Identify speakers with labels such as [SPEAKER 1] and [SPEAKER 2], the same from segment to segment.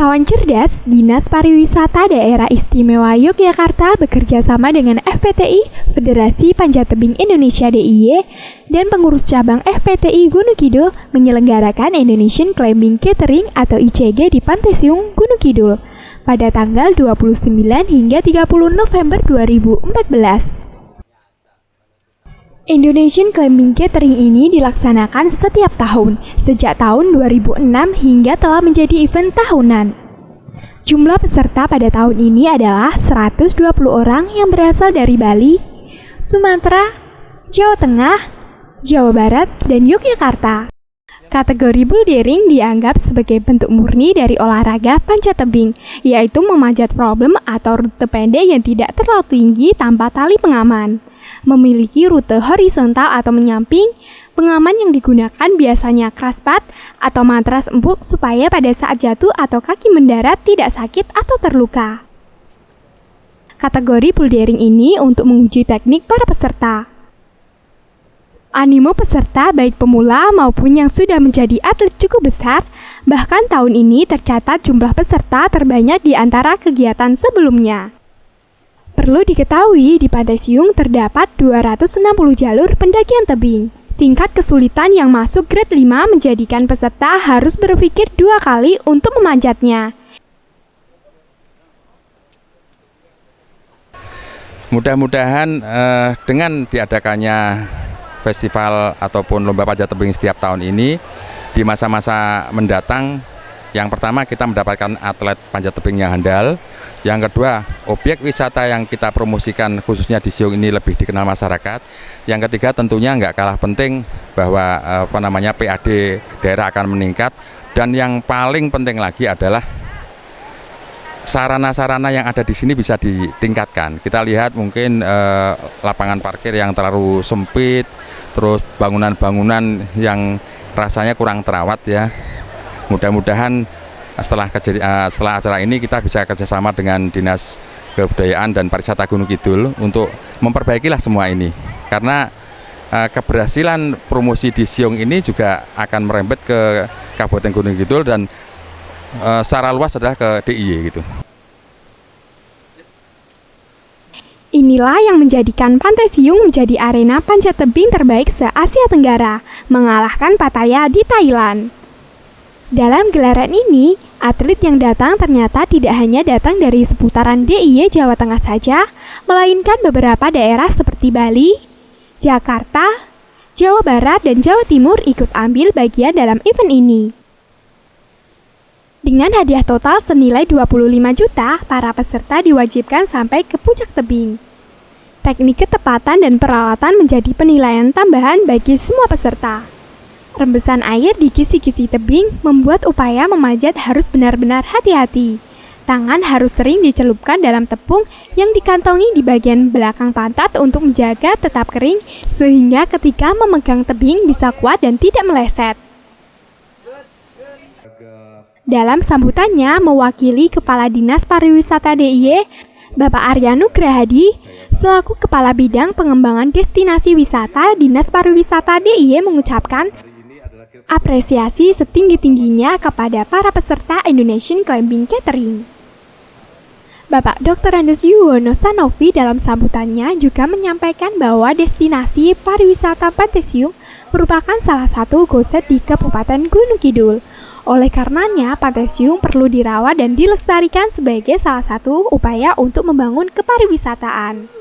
[SPEAKER 1] Kawan cerdas, Dinas Pariwisata Daerah Istimewa Yogyakarta bekerja sama dengan FPTI, Federasi Panjat Tebing Indonesia DIY, dan pengurus cabang FPTI Gunung Kidul menyelenggarakan Indonesian Climbing Catering atau ICG di Pantai Siung, Gunung Kidul pada tanggal 29 hingga 30 November 2014. Indonesian Climbing Catering ini dilaksanakan setiap tahun, sejak tahun 2006 hingga telah menjadi event tahunan. Jumlah peserta pada tahun ini adalah 120 orang yang berasal dari Bali, Sumatera, Jawa Tengah, Jawa Barat, dan Yogyakarta. Kategori bouldering dianggap sebagai bentuk murni dari olahraga panjat tebing, yaitu memanjat problem atau rute pendek yang tidak terlalu tinggi tanpa tali pengaman. Memiliki rute horizontal atau menyamping, pengaman yang digunakan biasanya crashpad atau matras empuk supaya pada saat jatuh atau kaki mendarat tidak sakit atau terluka. Kategori bouldering ini untuk menguji teknik para peserta. Animo peserta baik pemula maupun yang sudah menjadi atlet cukup besar, bahkan tahun ini tercatat jumlah peserta terbanyak di antara kegiatan sebelumnya. Perlu diketahui, di Pantai Siung terdapat 260 jalur pendakian tebing. Tingkat kesulitan yang masuk grade 5 menjadikan peserta harus berpikir 2 kali untuk memanjatnya.
[SPEAKER 2] Mudah-mudahan dengan diadakannya festival ataupun lomba panjat tebing setiap tahun ini, di masa-masa mendatang, yang pertama kita mendapatkan atlet panjat tebing yang handal. Yang kedua, objek wisata yang kita promosikan khususnya di Siung ini lebih dikenal masyarakat. Yang ketiga, tentunya nggak kalah penting bahwa PAD daerah akan meningkat. Dan yang paling penting lagi adalah sarana-sarana yang ada di sini bisa ditingkatkan. Kita lihat mungkin lapangan parkir yang terlalu sempit, terus bangunan-bangunan yang rasanya kurang terawat ya. Mudah-mudahan setelah acara ini kita bisa kerjasama dengan Dinas Kebudayaan dan Pariwisata Gunung Kidul untuk memperbaikilah semua ini, karena keberhasilan promosi di Siung ini juga akan merembet ke Kabupaten Gunung Kidul dan secara luas adalah ke DIY gitu.
[SPEAKER 1] Inilah yang menjadikan Pantai Siung menjadi arena panjat tebing terbaik se-Asia Tenggara, mengalahkan Pattaya di Thailand. Dalam gelaran ini, atlet yang datang ternyata tidak hanya datang dari seputaran DIY Jawa Tengah saja, melainkan beberapa daerah seperti Bali, Jakarta, Jawa Barat, dan Jawa Timur ikut ambil bagian dalam event ini. Dengan hadiah total senilai 25 juta, para peserta diwajibkan sampai ke puncak tebing. Teknik ketepatan dan peralatan menjadi penilaian tambahan bagi semua peserta. Rembesan air di kisi-kisi tebing membuat upaya memanjat harus benar-benar hati-hati. Tangan harus sering dicelupkan dalam tepung yang dikantongi di bagian belakang pantat untuk menjaga tetap kering, sehingga ketika memegang tebing bisa kuat dan tidak meleset. Dalam sambutannya, mewakili Kepala Dinas Pariwisata DIY, Bapak Arya Nugrahadi, selaku Kepala Bidang Pengembangan Destinasi Wisata Dinas Pariwisata DIY mengucapkan apresiasi setinggi-tingginya kepada para peserta Indonesian Climbing Catering. Bapak Dr. Andes Yuwono Sanofi dalam sambutannya juga menyampaikan bahwa destinasi pariwisata Pantai Siung merupakan salah satu go-set di Kabupaten Gunung Kidul. Oleh karenanya, Pantai Siung perlu dirawat dan dilestarikan sebagai salah satu upaya untuk membangun kepariwisataan.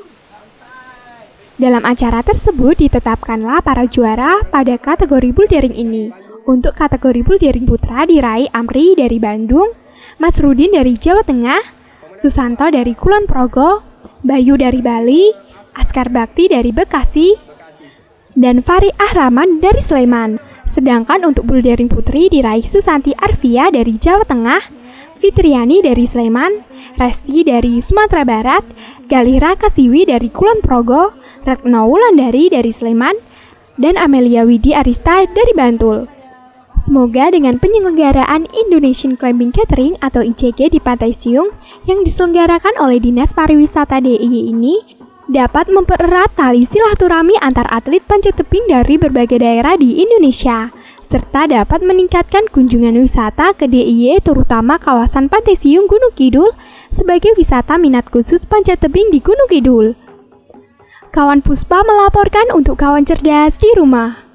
[SPEAKER 1] Dalam acara tersebut ditetapkanlah para juara pada kategori bouldering ini. Untuk kategori bouldering putra diraih Amri dari Bandung, Mas Rudin dari Jawa Tengah, Susanto dari Kulon Progo, Bayu dari Bali, Askar Bakti dari Bekasi, dan Fari Ahraman dari Sleman. Sedangkan untuk bouldering putri diraih Susanti Arvia dari Jawa Tengah, Fitriani dari Sleman, Resti dari Sumatera Barat, Galih Rakasiwi dari Kulon Progo, Retno Wulandari dari Sleman, dan Amelia Widi Arista dari Bantul. Semoga dengan penyelenggaraan Indonesian Climbing Catering atau ICG di Pantai Siung yang diselenggarakan oleh Dinas Pariwisata DIY ini dapat mempererat tali silaturahmi antar atlet panjat tebing dari berbagai daerah di Indonesia. serta dapat meningkatkan kunjungan wisata ke DIY terutama kawasan Pantai Siung Gunung Kidul sebagai wisata minat khusus panjat tebing di Gunung Kidul. Kawan Puspa melaporkan untuk kawan cerdas di rumah.